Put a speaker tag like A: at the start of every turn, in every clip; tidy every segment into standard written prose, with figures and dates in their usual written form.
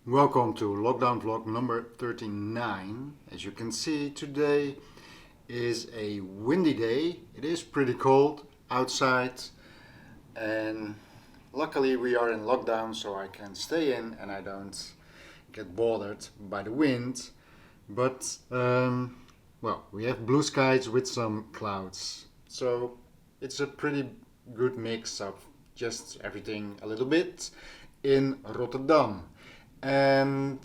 A: Welcome to lockdown vlog number 39. As you can see, today is a windy day. It is pretty cold outside, and luckily we are in lockdown, so I can stay in and I don't get bothered by the wind. But well, we have blue skies with some clouds, so it's a pretty good mix of just everything a little bit in Rotterdam. And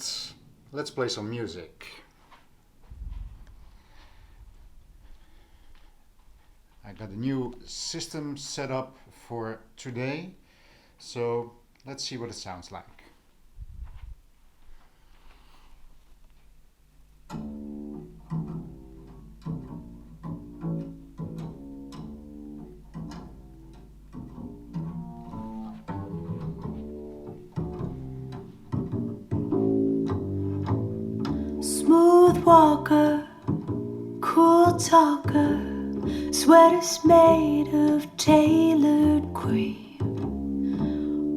A: let's play some music. I got a new system set up for today, so let's see what it sounds like.
B: Smooth walker, cool talker, sweaters made of tailored cream.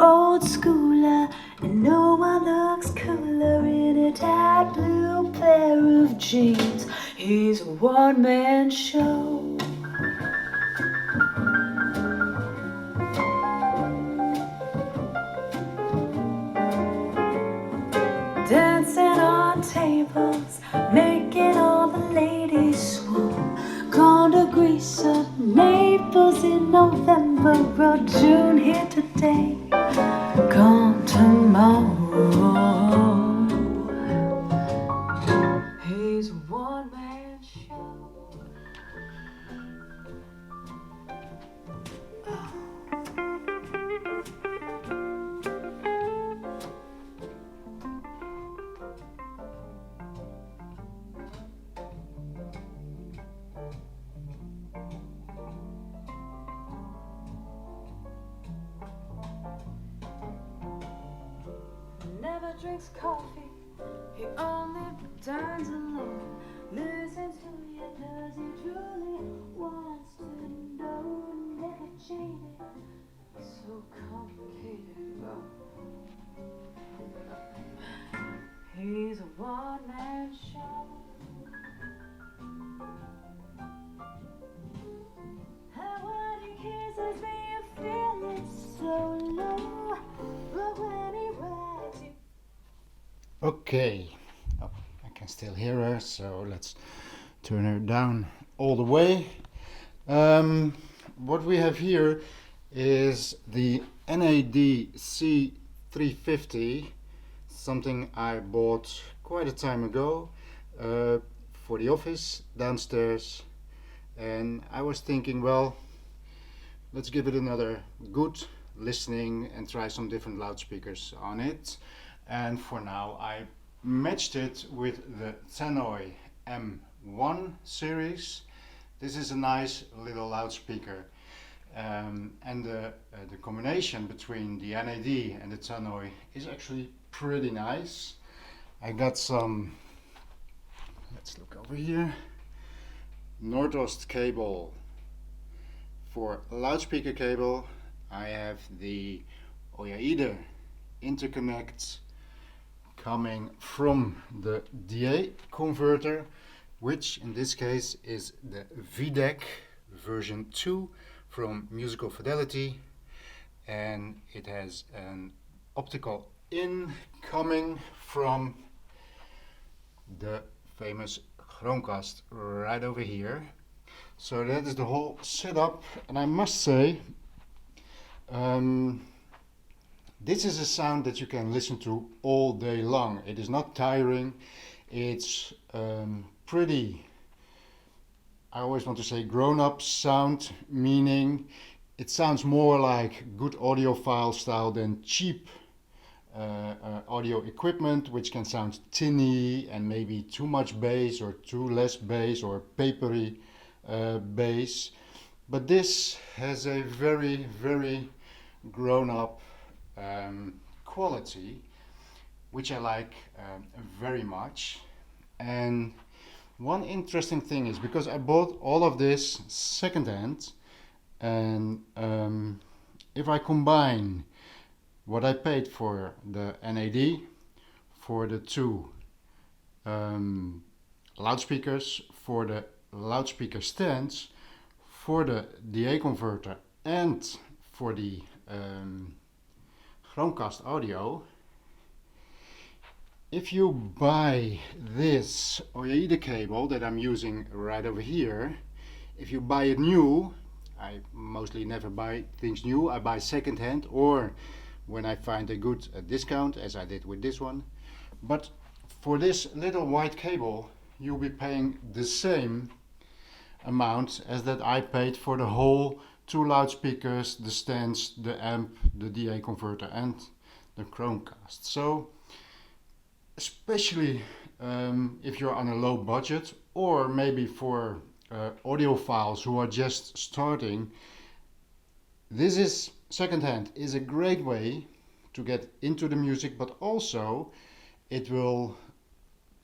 B: Old schooler, and no one looks cooler in a tight blue pair of jeans. He's a one-man show. Dancing on tables, making all the ladies swoon. Gone to Greece or Naples in November or June. Here today, gone tomorrow. He's a one-man show. Never drinks coffee, he only dines alone. Listen to you, does he truly wants to know? Never jaded, so complicated, but he's a one-man show. And when he kisses me, you feel it so low. But when he rides you.
A: Okay, oh, I can still hear her, so let's turn her down all the way. What we have here is the NAD C350, something I bought quite a time ago for the office downstairs, and I was thinking, well, let's give it another good listening and try some different loudspeakers on it. And for now I matched it with the Tannoy M1 series. This is a nice little loudspeaker, and the combination between the NAD and the Tannoy is actually pretty nice. I got some, let's look over here, Nordost cable for loudspeaker cable. I have the Audiophile interconnect coming from the DA converter, which in this case is the VDEC version 2 from Musical Fidelity, and it has an optical in coming from the famous Chromecast right over here. So that is the whole setup, and I must say, this is a sound that you can listen to all day long. It is not tiring. It's pretty, I always want to say, grown-up sound, meaning it sounds more like good audiophile style than cheap audio equipment, which can sound tinny and maybe too much bass or too less bass or papery bass. But this has a very, very grown-up quality, which I like very much. And one interesting thing is, because I bought all of this secondhand, and if I combine what I paid for the NAD for the two loudspeakers, for the loudspeaker stands, for the DA converter, and for the Chromecast audio. If you buy this OID cable that I'm using right over here, if you buy it new, I mostly never buy things new, I buy second hand or when I find a good discount, as I did with this one. But for this little white cable, you'll be paying the same amount as that I paid for the whole two loudspeakers, the stands, the amp, the DA converter and the Chromecast. So especially if you're on a low budget, or maybe for audiophiles who are just starting, this is secondhand is a great way to get into the music, but also it will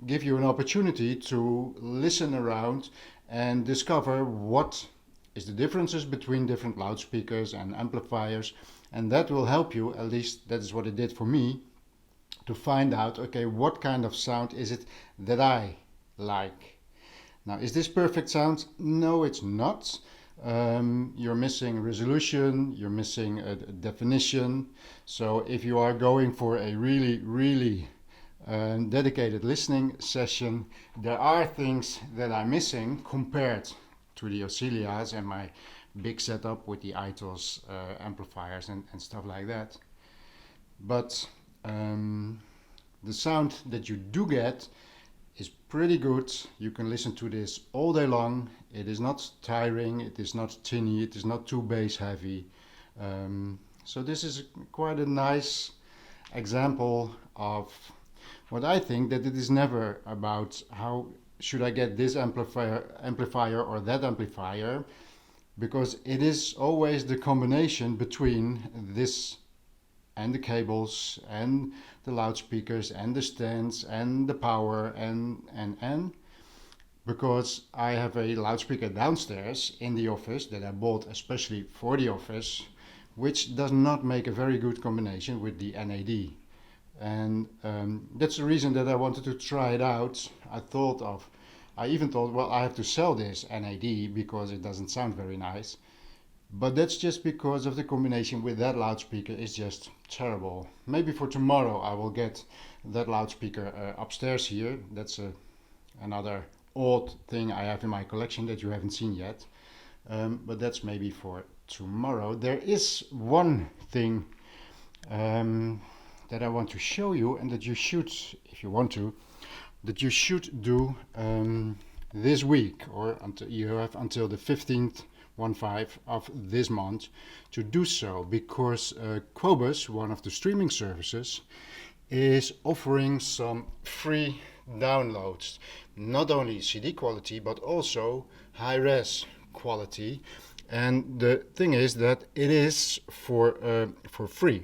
A: give you an opportunity to listen around and discover what is the differences between different loudspeakers and amplifiers, and that will help you, at least that is what it did for me, to find out, okay, what kind of sound is it that I like. Now, is this perfect sound? No, it's not. You're missing resolution, you're missing a definition. So if you are going for a really dedicated listening session, there are things that are missing compared to the Auxilias and my big setup with the iTools amplifiers and stuff like that. But the sound that you do get is pretty good. You can listen to this all day long. It is not tiring, it is not tinny, it is not too bass heavy. So this is quite a nice example of what I think, that it is never about how should I get this amplifier or that amplifier, because it is always the combination between this and the cables and the loudspeakers and the stands and the power and because I have a loudspeaker downstairs in the office that I bought especially for the office, which does not make a very good combination with the NAD. And that's the reason that I wanted to try it out. I even thought, well, I have to sell this NAD because it doesn't sound very nice. But that's just because of the combination with that loudspeaker is just terrible. Maybe for tomorrow I will get that loudspeaker upstairs here. That's another odd thing I have in my collection that you haven't seen yet. But that's maybe for tomorrow. There is one thing that I want to show you, and that you should, if you want to, that you should do this week, or until you have until the 15th of this month to do so, because Qobuz, one of the streaming services, is offering some free downloads, not only CD quality but also high-res quality. And the thing is that it is for free.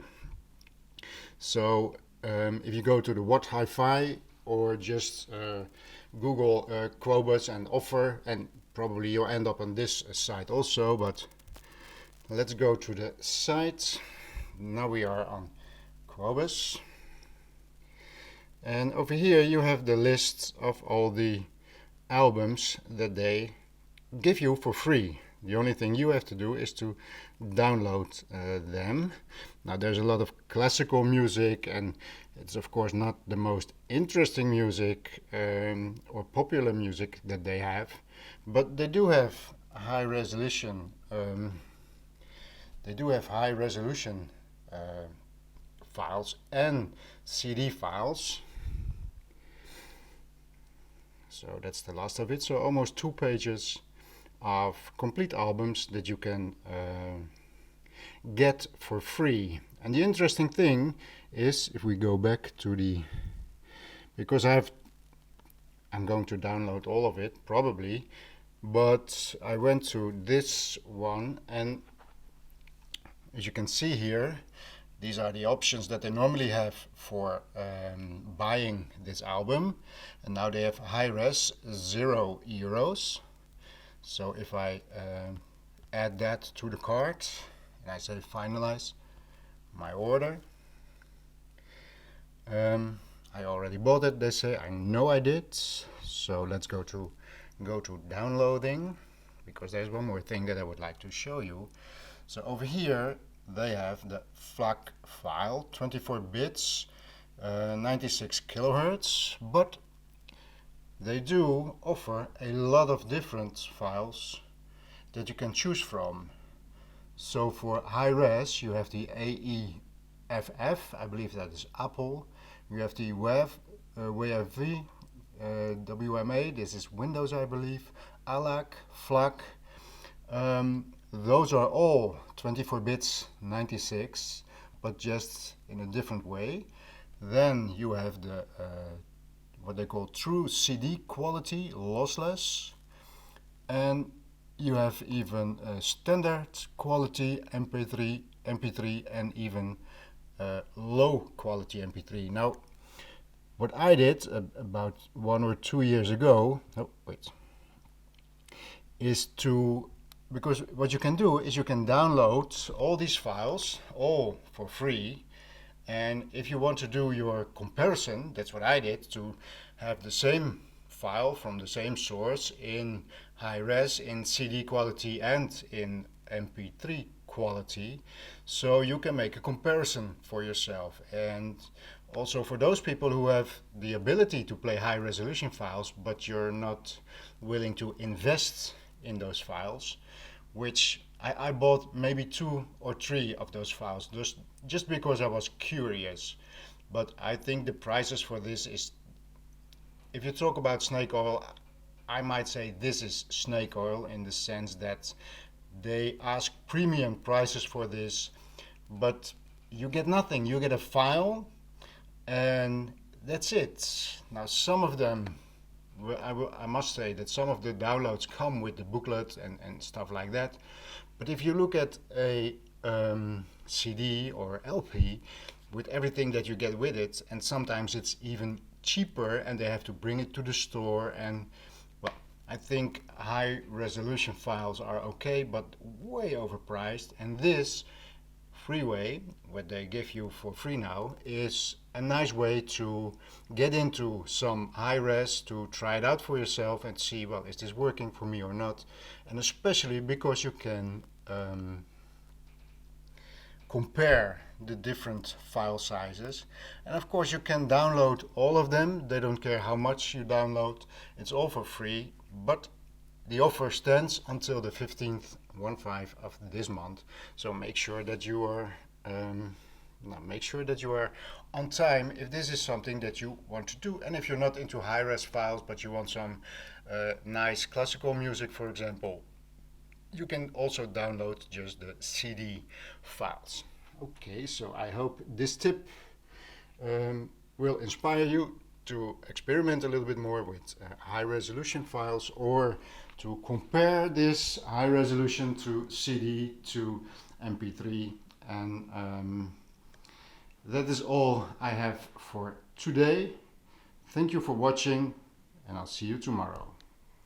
A: So if you go to the What Hi-Fi or just Google Qobuz and offer, and probably you'll end up on this site also, but let's go to the site. Now we are on Qobuz. And over here you have the list of all the albums that they give you for free. The only thing you have to do is to download them. Now there's a lot of classical music, and it's of course not the most interesting music or popular music that they have, but they do have high resolution. Files and CD files. So that's the last of it. So almost 2 pages of complete albums that you can get for free. And the interesting thing is, if we go back to the, because I'm going to download all of it probably, but I went to this one, and as you can see here, these are the options that they normally have for buying this album, and now they have high res, €0. So if I add that to the cart and I say finalize my order, I already already bought it, they say. I know I did. So let's go to downloading, because there's one more thing that I would like to show you. So over here they have the FLAC file, 24 bits, 96 kilohertz, but they do offer a lot of different files that you can choose from. So for high res you have the AEFF, I believe that is Apple. You have the WAV, WMA, this is Windows I believe, ALAC, FLAC. Those are all 24 bits 96, but just in a different way. Then you have the what they call true CD quality, lossless, and you have even standard quality MP3, and even low quality MP3. Now, what I did about 1 or 2 years ago, is to, because what you can do is you can download all these files, all for free, and if you want to do your comparison, that's what I did, to have the same file from the same source in high res, in CD quality and in MP3 quality, so you can make a comparison for yourself. And also for those people who have the ability to play high resolution files, but you're not willing to invest in those files, which I bought maybe 2 or 3 of those files just because I was curious. But I think the prices for this is, if you talk about snake oil, I might say this is snake oil, in the sense that they ask premium prices for this, but you get nothing. You get a file and that's it. Now some of them, I must say that some of the downloads come with the booklet and stuff like that. But if you look at a CD or LP with everything that you get with it, and sometimes it's even cheaper and they have to bring it to the store, and well, I think high resolution files are okay, but way overpriced. And this freeway, what they give you for free now, is a nice way to get into some high res, to try it out for yourself and see, well, is this working for me or not? And especially because you can compare the different file sizes. And of course you can download all of them. They don't care how much you download. It's all for free, but the offer stands until the 15th of this month. So make sure that you are on time if this is something that you want to do. And if you're not into high-res files, but you want some nice classical music, for example, you can also download just the CD files. Okay, so I hope this tip will inspire you to experiment a little bit more with high resolution files, or to compare this high resolution to CD to MP3. And that is all I have for today. Thank you for watching, and I'll see you tomorrow.